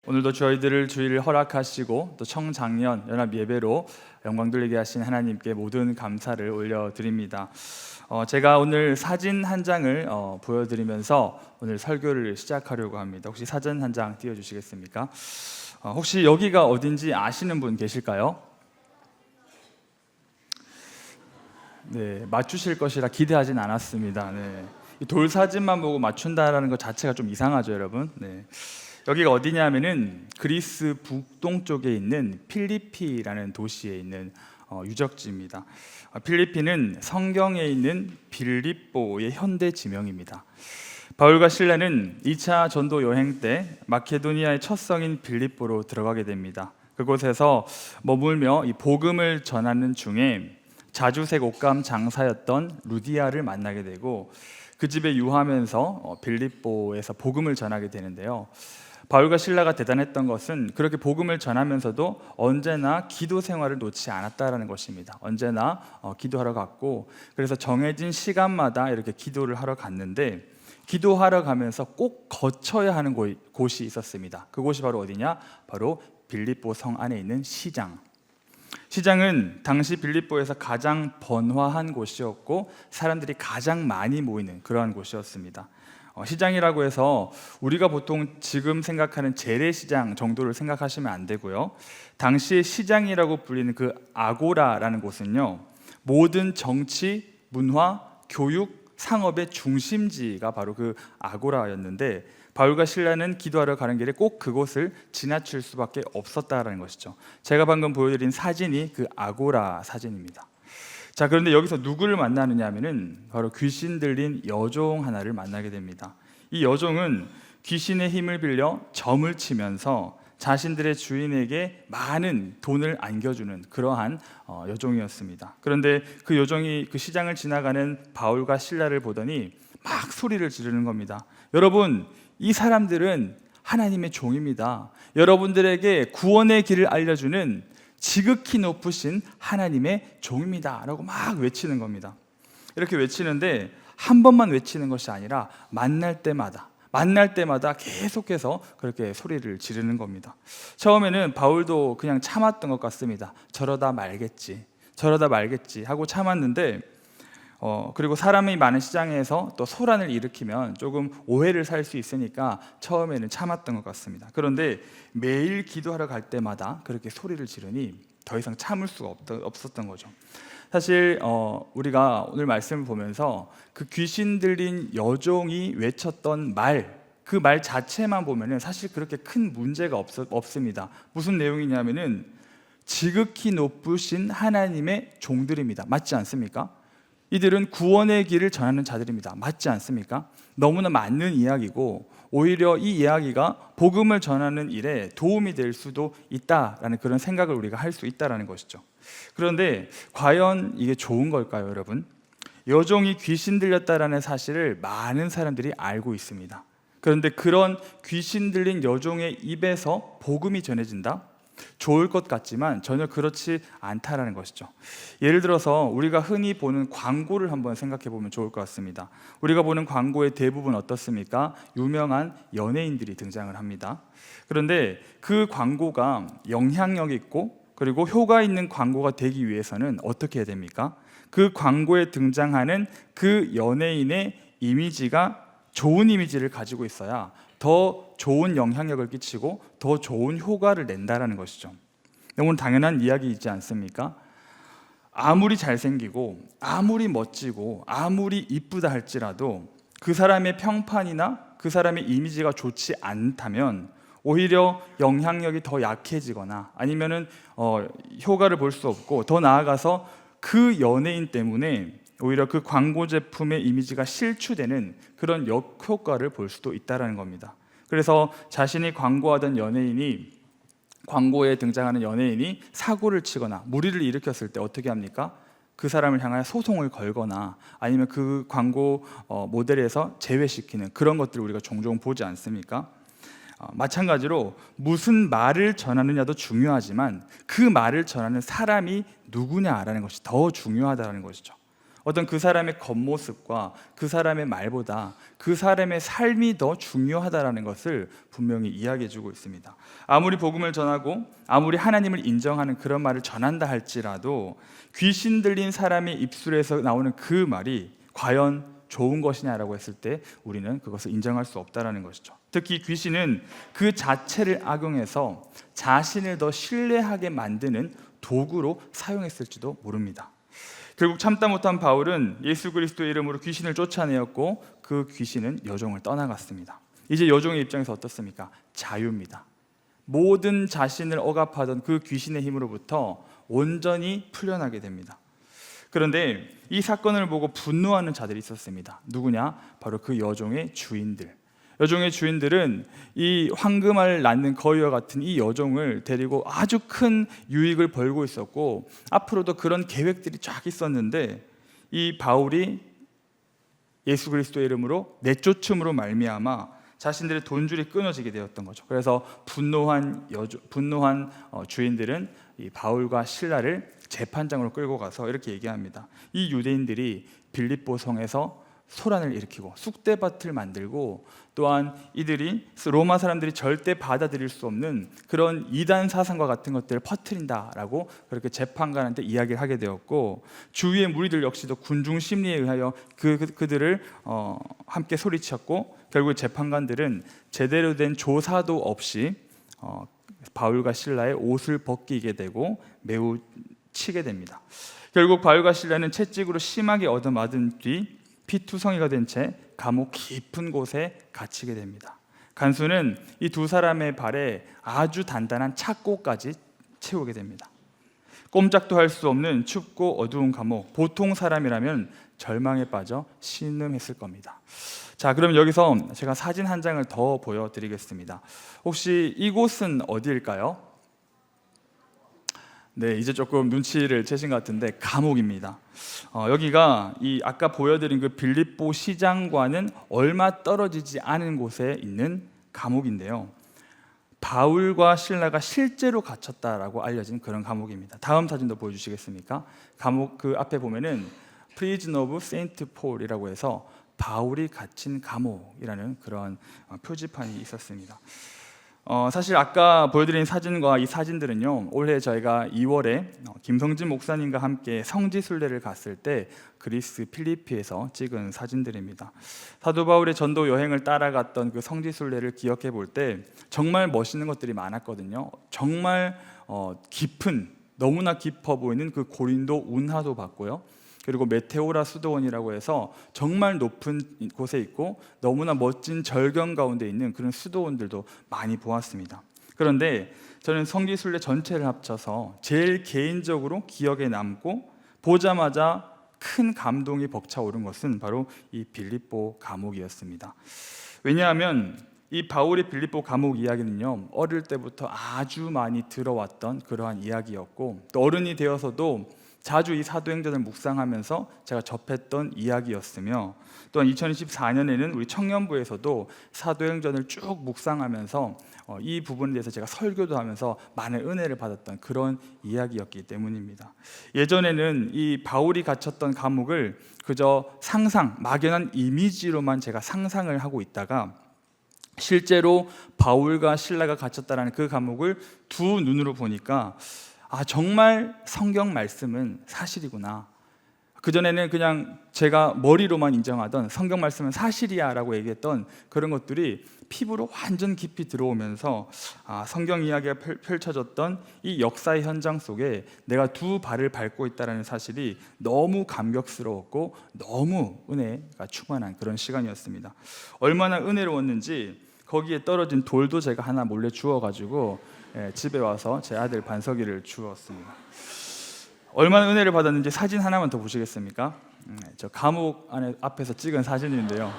오늘도 저희들을 주일을 허락하시고 또 청장년 연합 예배로 영광 돌리게 하신 하나님께 모든 감사를 올려드립니다. 제가 오늘 사진 한 장을 보여드리면서 오늘 설교를 시작하려고 합니다. 혹시 사진 한 장 띄워주시겠습니까? 혹시 여기가 어딘지 아시는 분 계실까요? 네, 맞추실 것이라 기대하진 않았습니다. 네. 이 돌 사진만 보고 맞춘다라는 것 자체가 좀 이상하죠, 여러분. 네. 여기가 어디냐면은 그리스 북동쪽에 있는 필리피라는 도시에 있는 유적지입니다. 필리피는 성경에 있는 빌립보의 현대 지명입니다. 바울과 실라는 2차 전도 여행 때 마케도니아의 첫 성인 빌립보로 들어가게 됩니다. 그곳에서 머물며 이 복음을 전하는 중에 자주색 옷감 장사였던 루디아를 만나게 되고 그 집에 유하면서 빌립보에서 복음을 전하게 되는데요. 바울과 실라가 대단했던 것은 그렇게 복음을 전하면서도 언제나 기도 생활을 놓지 않았다라는 것입니다. 언제나 기도하러 갔고, 그래서 정해진 시간마다 이렇게 기도를 하러 갔는데, 기도하러 가면서 꼭 거쳐야 하는 곳이 있었습니다. 그곳이 바로 어디냐? 바로 빌립보 성 안에 있는 시장. 시장은 당시 빌립보에서 가장 번화한 곳이었고 사람들이 가장 많이 모이는 그러한 곳이었습니다. 시장이라고 해서 우리가 보통 지금 생각하는 재래시장 정도를 생각하시면 안 되고요. 당시의 시장이라고 불리는 그 아고라라는 곳은요, 모든 정치, 문화, 교육, 상업의 중심지가 바로 그 아고라였는데 바울과 실라는 기도하러 가는 길에 꼭 그곳을 지나칠 수밖에 없었다라는 것이죠. 제가 방금 보여드린 사진이 그 아고라 사진입니다. 자, 그런데 여기서 누구를 만나느냐 하면은 바로 귀신 들린 여종 하나를 만나게 됩니다. 이 여종은 귀신의 힘을 빌려 점을 치면서 자신들의 주인에게 많은 돈을 안겨주는 그러한 여종이었습니다. 그런데 그 여종이 그 시장을 지나가는 바울과 실라를 보더니 막 소리를 지르는 겁니다. 여러분, 이 사람들은 하나님의 종입니다. 여러분들에게 구원의 길을 알려주는 지극히 높으신 하나님의 종입니다 라고 막 외치는 겁니다. 이렇게 외치는데 한 번만 외치는 것이 아니라 만날 때마다 계속해서 그렇게 소리를 지르는 겁니다. 처음에는 바울도 그냥 참았던 것 같습니다. 저러다 말겠지 하고 참았는데 그리고 사람이 많은 시장에서 또 소란을 일으키면 조금 오해를 살 수 있으니까 처음에는 참았던 것 같습니다. 그런데 매일 기도하러 갈 때마다 그렇게 소리를 지르니 더 이상 참을 수가 없었던 거죠. 사실 우리가 오늘 말씀을 보면서 그 귀신 들린 여종이 외쳤던 그 말 자체만 보면은 사실 그렇게 큰 문제가 없습니다. 무슨 내용이냐면은 지극히 높으신 하나님의 종들입니다. 맞지 않습니까? 이들은 구원의 길을 전하는 자들입니다. 맞지 않습니까? 너무나 맞는 이야기고 오히려 이 이야기가 복음을 전하는 일에 도움이 될 수도 있다라는 그런 생각을 우리가 할 수 있다라는 것이죠. 그런데 과연 이게 좋은 걸까요, 여러분? 여종이 귀신 들렸다라는 사실을 많은 사람들이 알고 있습니다. 그런데 그런 귀신 들린 여종의 입에서 복음이 전해진다? 좋을 것 같지만 전혀 그렇지 않다라는 것이죠. 예를 들어서 우리가 흔히 보는 광고를 한번 생각해 보면 좋을 것 같습니다. 우리가 보는 광고의 대부분 어떻습니까? 유명한 연예인들이 등장을 합니다. 그런데 그 광고가 영향력 있고 그리고 효과 있는 광고가 되기 위해서는 어떻게 해야 됩니까? 그 광고에 등장하는 그 연예인의 이미지가 좋은 이미지를 가지고 있어야 더 좋은 영향력을 끼치고 더 좋은 효과를 낸다라는 것이죠. 너무 당연한 이야기이지 않습니까? 아무리 잘생기고 아무리 멋지고 아무리 이쁘다 할지라도 그 사람의 평판이나 그 사람의 이미지가 좋지 않다면 오히려 영향력이 더 약해지거나 아니면은 효과를 볼 수 없고 더 나아가서 그 연예인 때문에 오히려 그 광고 제품의 이미지가 실추되는 그런 역효과를 볼 수도 있다는 겁니다. 그래서 자신이 광고하던 연예인이 광고에 등장하는 연예인이 사고를 치거나 무리를 일으켰을 때 어떻게 합니까? 그 사람을 향하여 소송을 걸거나 아니면 그 광고 모델에서 제외시키는 그런 것들을 우리가 종종 보지 않습니까? 마찬가지로 무슨 말을 전하느냐도 중요하지만 그 말을 전하는 사람이 누구냐라는 것이 더 중요하다는 것이죠. 어떤 그 사람의 겉모습과 그 사람의 말보다 그 사람의 삶이 더 중요하다라는 것을 분명히 이야기해주고 있습니다. 아무리 복음을 전하고 아무리 하나님을 인정하는 그런 말을 전한다 할지라도 귀신 들린 사람의 입술에서 나오는 그 말이 과연 좋은 것이냐라고 했을 때 우리는 그것을 인정할 수 없다라는 것이죠. 특히 귀신은 그 자체를 악용해서 자신을 더 신뢰하게 만드는 도구로 사용했을지도 모릅니다. 결국 참다 못한 바울은 예수 그리스도의 이름으로 귀신을 쫓아내었고 그 귀신은 여종을 떠나갔습니다. 이제 여종의 입장에서 어떻습니까? 자유입니다. 모든 자신을 억압하던 그 귀신의 힘으로부터 온전히 풀려나게 됩니다. 그런데 이 사건을 보고 분노하는 자들이 있었습니다. 누구냐? 바로 그 여종의 주인들. 여종의 주인들은 이 황금알 낳는 거위와 같은 이 여종을 데리고 아주 큰 유익을 벌고 있었고 앞으로도 그런 계획들이 쫙 있었는데 이 바울이 예수 그리스도의 이름으로 내쫓음으로 말미암아 자신들의 돈줄이 끊어지게 되었던 거죠. 그래서 분노한 주인들은 이 바울과 실라를 재판장으로 끌고 가서 이렇게 얘기합니다. 이 유대인들이 빌립보 성에서 소란을 일으키고 쑥대밭을 만들고 또한 이들이 로마 사람들이 절대 받아들일 수 없는 그런 이단 사상과 같은 것들을 퍼뜨린다라고 그렇게 재판관한테 이야기를 하게 되었고 주위의 무리들 역시도 군중 심리에 의하여 그들을 함께 소리쳤고 결국 재판관들은 제대로 된 조사도 없이 바울과 실라의 옷을 벗기게 되고 매우 치게 됩니다. 결국 바울과 실라는 채찍으로 심하게 얻어맞은 뒤 피투성이가 된 채 감옥 깊은 곳에 갇히게 됩니다. 간수는 이 두 사람의 발에 아주 단단한 착고까지 채우게 됩니다. 꼼짝도 할 수 없는 춥고 어두운 감옥, 보통 사람이라면 절망에 빠져 신음했을 겁니다. 자, 그럼 여기서 제가 사진 한 장을 더 보여드리겠습니다. 혹시 이곳은 어디일까요? 네, 이제 조금 눈치를 채신 것 같은데 감옥입니다. 여기가 이 아까 보여드린 그 빌립보 시장과는 얼마 떨어지지 않은 곳에 있는 감옥인데요. 바울과 실라가 실제로 갇혔다라고 알려진 그런 감옥입니다. 다음 사진도 보여주시겠습니까? 감옥 그 앞에 보면은 Prison of Saint Paul이라고 해서 바울이 갇힌 감옥이라는 그런 표지판이 있었습니다. 사실 아까 보여드린 사진과 이 사진들은요, 올해 저희가 2월에 김성진 목사님과 함께 성지순례를 갔을 때 그리스 필리피에서 찍은 사진들입니다. 사도 바울의 전도 여행을 따라갔던 그 성지순례를 기억해 볼 때 정말 멋있는 것들이 많았거든요. 정말 깊은, 너무나 깊어 보이는 그 고린도 운하도 봤고요. 그리고 메테오라 수도원이라고 해서 정말 높은 곳에 있고 너무나 멋진 절경 가운데 있는 그런 수도원들도 많이 보았습니다. 그런데 저는 성지순례 전체를 합쳐서 제일 개인적으로 기억에 남고 보자마자 큰 감동이 벅차오른 것은 바로 이 빌립보 감옥이었습니다. 왜냐하면 이 바울의 빌립보 감옥 이야기는요, 어릴 때부터 아주 많이 들어왔던 그러한 이야기였고 또 어른이 되어서도 자주 이 사도행전을 묵상하면서 제가 접했던 이야기였으며 또한 2024년에는 우리 청년부에서도 사도행전을 쭉 묵상하면서 이 부분에 대해서 제가 설교도 하면서 많은 은혜를 받았던 그런 이야기였기 때문입니다. 예전에는 이 바울이 갇혔던 감옥을 그저 막연한 이미지로만 제가 상상을 하고 있다가 실제로 바울과 실라가 갇혔다는 그 감옥을 두 눈으로 보니까 정말 성경 말씀은 사실이구나. 그전에는 그냥 제가 머리로만 인정하던 성경 말씀은 사실이야 라고 얘기했던 그런 것들이 피부로 완전 깊이 들어오면서 성경 이야기가 펼쳐졌던 이 역사의 현장 속에 내가 두 발을 밟고 있다는 사실이 너무 감격스러웠고 너무 은혜가 충만한 그런 시간이었습니다. 얼마나 은혜로웠는지 거기에 떨어진 돌도 제가 하나 몰래 주워가지고 집에 와서 제 아들 반석이를 주었습니다. 얼마나 은혜를 받았는지 사진 하나만 더 보시겠습니까? 저 감옥 앞에서 찍은 사진인데요.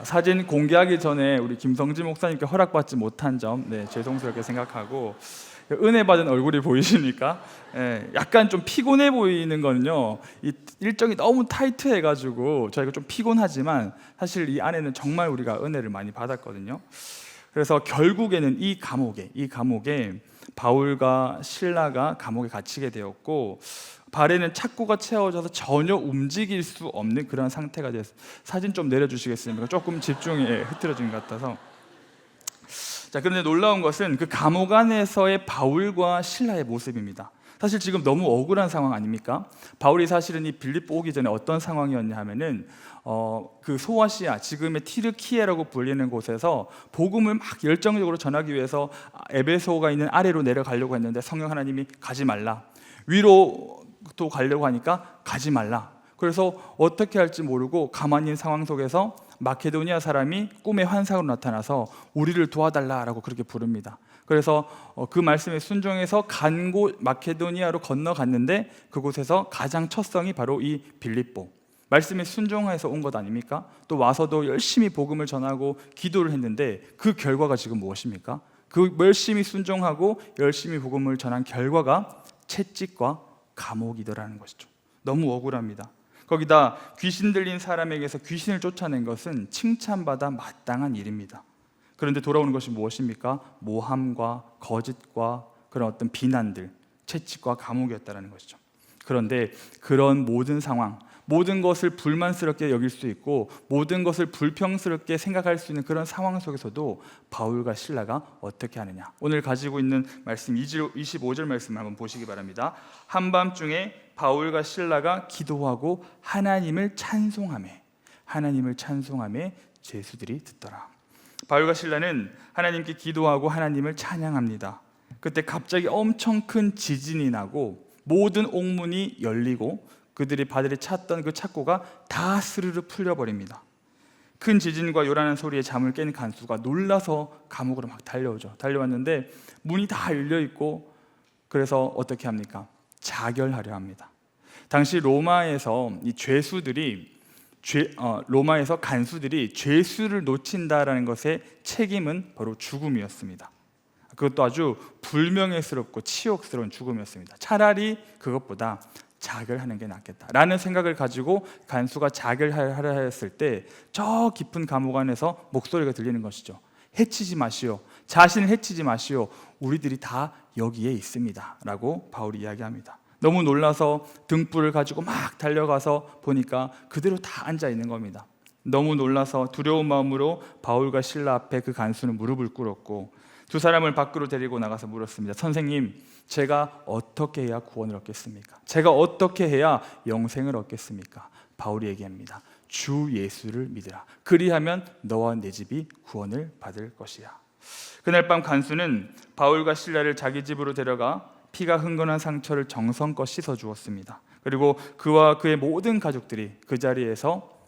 사진 공개하기 전에 우리 김성진 목사님께 허락받지 못한 점 죄송스럽게 생각하고 은혜 받은 얼굴이 보이시니까 약간 좀 피곤해 보이는 거는요, 이 일정이 너무 타이트해가지고 저희가 좀 피곤하지만 사실 이 안에는 정말 우리가 은혜를 많이 받았거든요. 그래서 결국에는 이 감옥에 바울과 실라가 감옥에 갇히게 되었고 발에는 착고가 채워져서 전혀 움직일 수 없는 그런 상태가 됐어요. 사진 좀 내려주시겠습니까? 조금 집중이 흐트러진 것 같아서. 자, 그런데 놀라운 것은 그 감옥 안에서의 바울과 실라의 모습입니다. 사실 지금 너무 억울한 상황 아닙니까? 바울이 사실은 이 빌립보 오기 전에 어떤 상황이었냐 하면은 그 소아시아, 지금의 티르키예라고 불리는 곳에서 복음을 막 열정적으로 전하기 위해서 에베소가 있는 아래로 내려가려고 했는데 성령 하나님이 가지 말라, 위로 또 가려고 하니까 가지 말라. 그래서 어떻게 할지 모르고 가만히 있는 상황 속에서 마케도니아 사람이 꿈의 환상으로 나타나서 우리를 도와달라라고 그렇게 부릅니다. 그래서 그 말씀에 순종해서 간 곳 마케도니아로 건너갔는데 그곳에서 가장 첫 성이 바로 이 빌립보, 말씀에 순종해서 온 것 아닙니까? 또 와서도 열심히 복음을 전하고 기도를 했는데 그 결과가 지금 무엇입니까? 그 열심히 순종하고 열심히 복음을 전한 결과가 채찍과 감옥이더라는 것이죠. 너무 억울합니다. 거기다 귀신 들린 사람에게서 귀신을 쫓아낸 것은 칭찬받아 마땅한 일입니다. 그런데 돌아오는 것이 무엇입니까? 모함과 거짓과 그런 어떤 비난들, 채찍과 감옥이었다는 것이죠. 그런데 그런 모든 상황, 모든 것을 불만스럽게 여길 수 있고 모든 것을 불평스럽게 생각할 수 있는 그런 상황 속에서도 바울과 실라가 어떻게 하느냐, 오늘 가지고 있는 말씀 25절 말씀 한번 보시기 바랍니다. 한밤중에 바울과 실라가 기도하고 하나님을 찬송하매 죄수들이 듣더라. 바울과 실라는 하나님께 기도하고 하나님을 찬양합니다. 그때 갑자기 엄청 큰 지진이 나고 모든 옥문이 열리고 그들이 바들이 찾던 그 착고가 다 스르르 풀려버립니다. 큰 지진과 요란한 소리에 잠을 깬 간수가 놀라서 감옥으로 막 달려오죠. 달려왔는데 문이 다 열려있고, 그래서 어떻게 합니까? 자결하려 합니다. 당시 로마에서 이 로마에서 간수들이 죄수를 놓친다라는 것의 책임은 바로 죽음이었습니다. 그것도 아주 불명예스럽고 치욕스러운 죽음이었습니다. 차라리 그것보다 자결하는 게 낫겠다라는 생각을 가지고 간수가 자결하려 했을 때 저 깊은 감옥 안에서 목소리가 들리는 것이죠. 해치지 마시오, 자신을 해치지 마시오, 우리들이 다 여기에 있습니다 라고 바울이 이야기합니다. 너무 놀라서 등불을 가지고 막 달려가서 보니까 그대로 다 앉아 있는 겁니다. 너무 놀라서 두려운 마음으로 바울과 실라 앞에 그 간수는 무릎을 꿇었고 두 사람을 밖으로 데리고 나가서 물었습니다. 선생님, 제가 어떻게 해야 구원을 얻겠습니까? 제가 어떻게 해야 영생을 얻겠습니까? 바울이 얘기합니다. 주 예수를 믿으라. 그리하면 너와 내 집이 구원을 받을 것이야. 그날 밤 간수는 바울과 실라를 자기 집으로 데려가 피가 흥건한 상처를 정성껏 씻어 주었습니다. 그리고 그와 그의 모든 가족들이 그 자리에서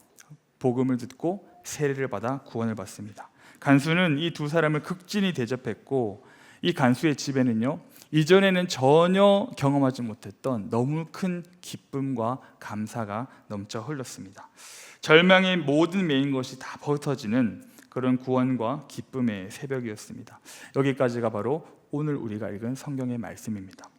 복음을 듣고 세례를 받아 구원을 받습니다. 간수는 이 두 사람을 극진히 대접했고 이 간수의 집에는요, 이전에는 전혀 경험하지 못했던 너무 큰 기쁨과 감사가 넘쳐 흘렀습니다. 절망의 모든 메인 것이 다 흩어지는 그런 구원과 기쁨의 새벽이었습니다. 여기까지가 바로 오늘 우리가 읽은 성경의 말씀입니다.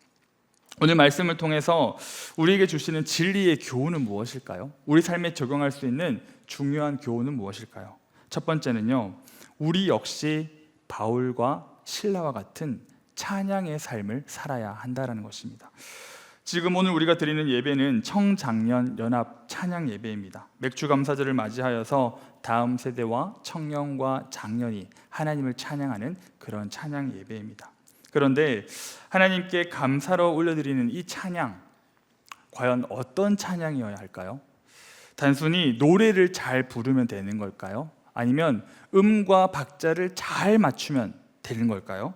오늘 말씀을 통해서 우리에게 주시는 진리의 교훈은 무엇일까요? 우리 삶에 적용할 수 있는 중요한 교훈은 무엇일까요? 첫 번째는요, 우리 역시 바울과 실라와 같은 찬양의 삶을 살아야 한다는 것입니다. 지금 오늘 우리가 드리는 예배는 청장년 연합 찬양 예배입니다. 맥주감사절을 맞이하여서 다음 세대와 청년과 장년이 하나님을 찬양하는 그런 찬양 예배입니다. 그런데 하나님께 감사로 올려드리는 이 찬양, 과연 어떤 찬양이어야 할까요? 단순히 노래를 잘 부르면 되는 걸까요? 아니면 음과 박자를 잘 맞추면 되는 걸까요?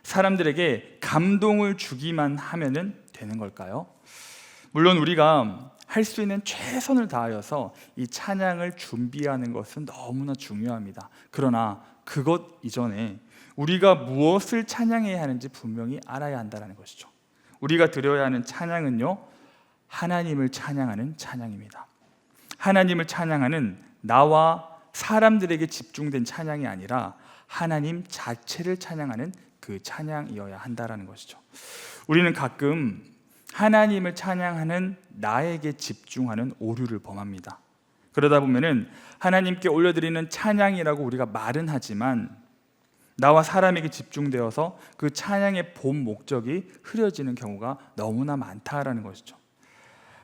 사람들에게 감동을 주기만 하면 되는 걸까요? 물론 우리가 할 수 있는 최선을 다하여서 이 찬양을 준비하는 것은 너무나 중요합니다. 그러나 그것 이전에 우리가 무엇을 찬양해야 하는지 분명히 알아야 한다는 것이죠. 우리가 드려야 하는 찬양은요, 하나님을 찬양하는 찬양입니다. 하나님을 찬양하는 나와 사람들에게 집중된 찬양이 아니라 하나님 자체를 찬양하는 그 찬양이어야 한다는 것이죠. 우리는 가끔 하나님을 찬양하는 나에게 집중하는 오류를 범합니다. 그러다 보면은 하나님께 올려드리는 찬양이라고 우리가 말은 하지만 나와 사람에게 집중되어서 그 찬양의 본 목적이 흐려지는 경우가 너무나 많다라는 것이죠.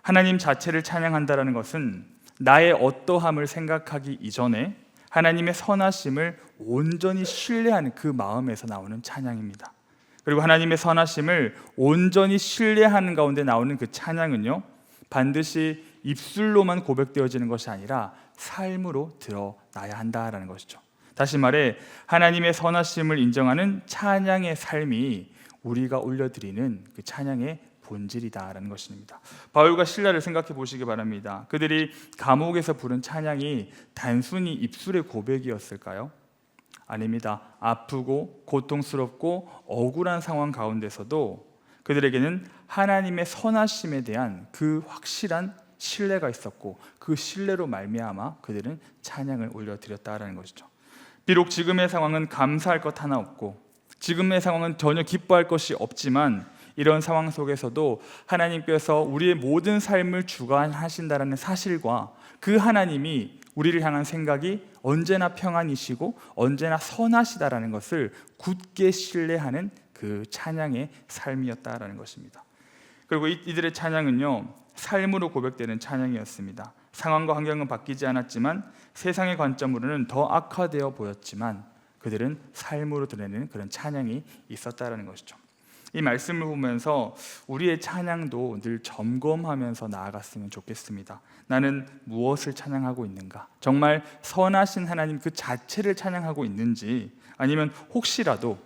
하나님 자체를 찬양한다라는 것은 나의 어떠함을 생각하기 이전에 하나님의 선하심을 온전히 신뢰하는 그 마음에서 나오는 찬양입니다. 그리고 하나님의 선하심을 온전히 신뢰하는 가운데 나오는 그 찬양은요, 반드시 입술로만 고백되어지는 것이 아니라 삶으로 드러나야 한다라는 것이죠. 다시 말해 하나님의 선하심을 인정하는 찬양의 삶이 우리가 올려드리는 그 찬양의 본질이다라는 것입니다. 바울과 실라를 생각해 보시기 바랍니다. 그들이 감옥에서 부른 찬양이 단순히 입술의 고백이었을까요? 아닙니다. 아프고 고통스럽고 억울한 상황 가운데서도 그들에게는 하나님의 선하심에 대한 그 확실한 신뢰가 있었고 그 신뢰로 말미암아 그들은 찬양을 올려드렸다라는 것이죠. 비록 지금의 상황은 감사할 것 하나 없고 지금의 상황은 전혀 기뻐할 것이 없지만 이런 상황 속에서도 하나님께서 우리의 모든 삶을 주관하신다는 사실과 그 하나님이 우리를 향한 생각이 언제나 평안이시고 언제나 선하시다라는 것을 굳게 신뢰하는 그 찬양의 삶이었다라는 것입니다. 그리고 이들의 찬양은요, 삶으로 고백되는 찬양이었습니다. 상황과 환경은 바뀌지 않았지만 세상의 관점으로는 더 악화되어 보였지만 그들은 삶으로 드러내는 그런 찬양이 있었다라는 것이죠. 이 말씀을 보면서 우리의 찬양도 늘 점검하면서 나아갔으면 좋겠습니다. 나는 무엇을 찬양하고 있는가? 정말 선하신 하나님 그 자체를 찬양하고 있는지, 아니면 혹시라도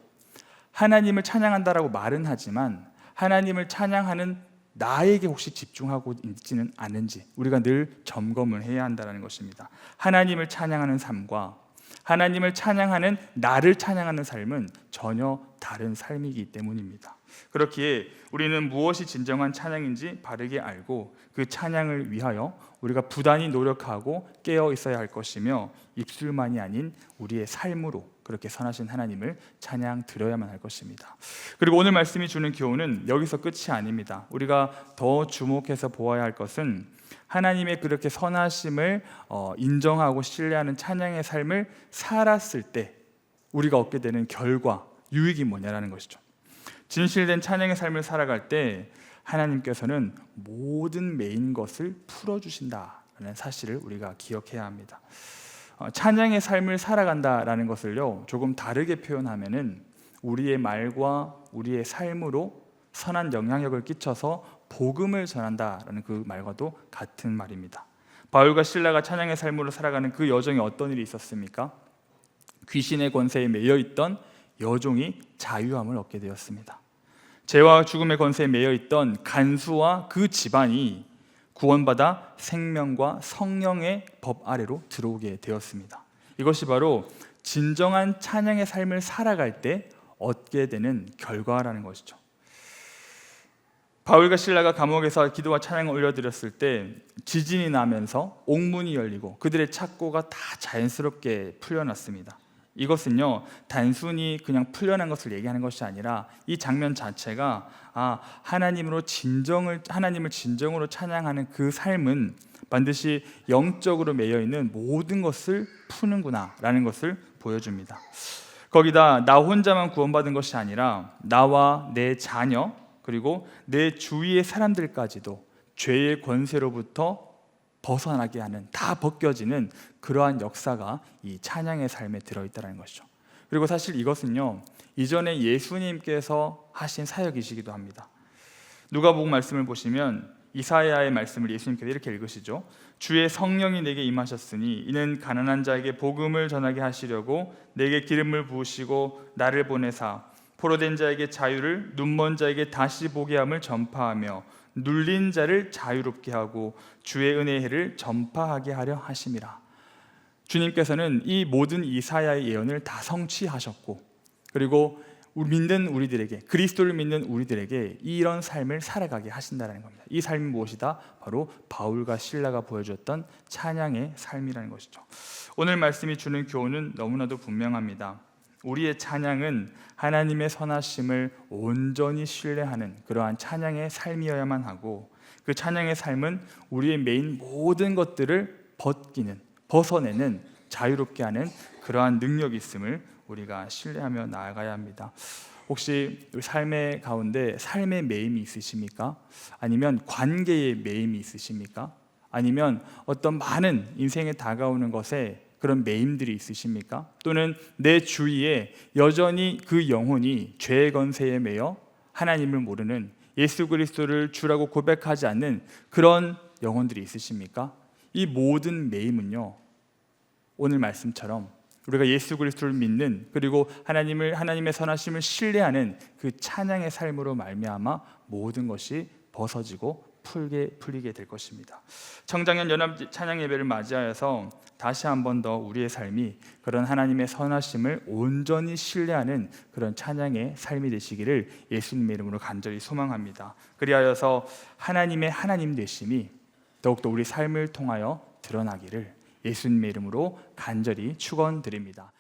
하나님을 찬양한다라고 말은 하지만 하나님을 찬양하는 나에게 혹시 집중하고 있지는 않은지 우리가 늘 점검을 해야 한다는 것입니다. 하나님을 찬양하는 삶과 하나님을 찬양하는 나를 찬양하는 삶은 전혀 다른 삶이기 때문입니다. 그렇기에 우리는 무엇이 진정한 찬양인지 바르게 알고 그 찬양을 위하여 우리가 부단히 노력하고 깨어 있어야 할 것이며 입술만이 아닌 우리의 삶으로 그렇게 선하신 하나님을 찬양 드려야만 할 것입니다. 그리고 오늘 말씀이 주는 교훈은 여기서 끝이 아닙니다. 우리가 더 주목해서 보아야 할 것은 하나님의 그렇게 선하심을 인정하고 신뢰하는 찬양의 삶을 살았을 때 우리가 얻게 되는 결과, 유익이 뭐냐라는 것이죠. 진실된 찬양의 삶을 살아갈 때 하나님께서는 모든 매인 것을 풀어주신다라는 사실을 우리가 기억해야 합니다. 찬양의 삶을 살아간다라는 것을요, 조금 다르게 표현하면은 우리의 말과 우리의 삶으로 선한 영향력을 끼쳐서 복음을 전한다라는 그 말과도 같은 말입니다. 바울과 실라가 찬양의 삶으로 살아가는 그 여정에 어떤 일이 있었습니까? 귀신의 권세에 매여 있던 여종이 자유함을 얻게 되었습니다. 죄와 죽음의 권세에 매여 있던 간수와 그 집안이 구원받아 생명과 성령의 법 아래로 들어오게 되었습니다. 이것이 바로 진정한 찬양의 삶을 살아갈 때 얻게 되는 결과라는 것이죠. 바울과 실라가 감옥에서 기도와 찬양을 올려드렸을 때 지진이 나면서 옥문이 열리고 그들의 착고가 다 자연스럽게 풀려났습니다. 이것은요, 단순히 그냥 풀려난 것을 얘기하는 것이 아니라 이 장면 자체가 하나님을 진정으로 찬양하는 그 삶은 반드시 영적으로 매여 있는 모든 것을 푸는구나라는 것을 보여줍니다. 거기다 나 혼자만 구원받은 것이 아니라 나와 내 자녀 그리고 내 주위의 사람들까지도 죄의 권세로부터 벗어나게 하는, 다 벗겨지는 그러한 역사가 이 찬양의 삶에 들어있다는 것이죠. 그리고 사실 이것은요, 이전에 예수님께서 하신 사역이시기도 합니다. 누가복음 말씀을 보시면 이사야의 말씀을 예수님께서 이렇게 읽으시죠. 주의 성령이 내게 임하셨으니 이는 가난한 자에게 복음을 전하게 하시려고 내게 기름을 부으시고 나를 보내사 포로된 자에게 자유를, 눈먼 자에게 다시 보게 함을 전파하며 눌린 자를 자유롭게 하고 주의 은혜의 해를 전파하게 하려 하심이라. 주님께서는 이 모든 이사야의 예언을 다 성취하셨고, 그리고 믿는 우리들에게, 그리스도를 믿는 우리들에게 이런 삶을 살아가게 하신다는 겁니다. 이 삶이 무엇이다? 바로 바울과 실라가 보여줬던 찬양의 삶이라는 것이죠. 오늘 말씀이 주는 교훈은 너무나도 분명합니다. 우리의 찬양은 하나님의 선하심을 온전히 신뢰하는 그러한 찬양의 삶이어야만 하고, 그 찬양의 삶은 우리의 메인 모든 것들을 벗어내는, 자유롭게 하는 그러한 능력이 있음을 우리가 신뢰하며 나아가야 합니다. 혹시 우리 삶의 가운데 삶의 매임이 있으십니까? 아니면 관계의 매임이 있으십니까? 아니면 어떤 많은 인생에 다가오는 것에 그런 매임들이 있으십니까? 또는 내 주위에 여전히 그 영혼이 죄의 건세에 매여 하나님을 모르는, 예수 그리스도를 주라고 고백하지 않는 그런 영혼들이 있으십니까? 이 모든 매임은요, 오늘 말씀처럼 우리가 예수 그리스도를 믿는, 그리고 하나님의 선하심을 신뢰하는 그 찬양의 삶으로 말미암아 모든 것이 벗어지고 풀리게 될 것입니다. 청장년 연합 찬양 예배를 맞이하여서 다시 한 번 더 우리의 삶이 그런 하나님의 선하심을 온전히 신뢰하는 그런 찬양의 삶이 되시기를 예수님의 이름으로 간절히 소망합니다. 그리하여서 하나님의 하나님 되심이 더욱더 우리 삶을 통하여 드러나기를 예수님의 이름으로 간절히 축원드립니다.